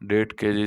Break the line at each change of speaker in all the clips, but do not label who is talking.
1.5 kg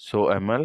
100 ml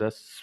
10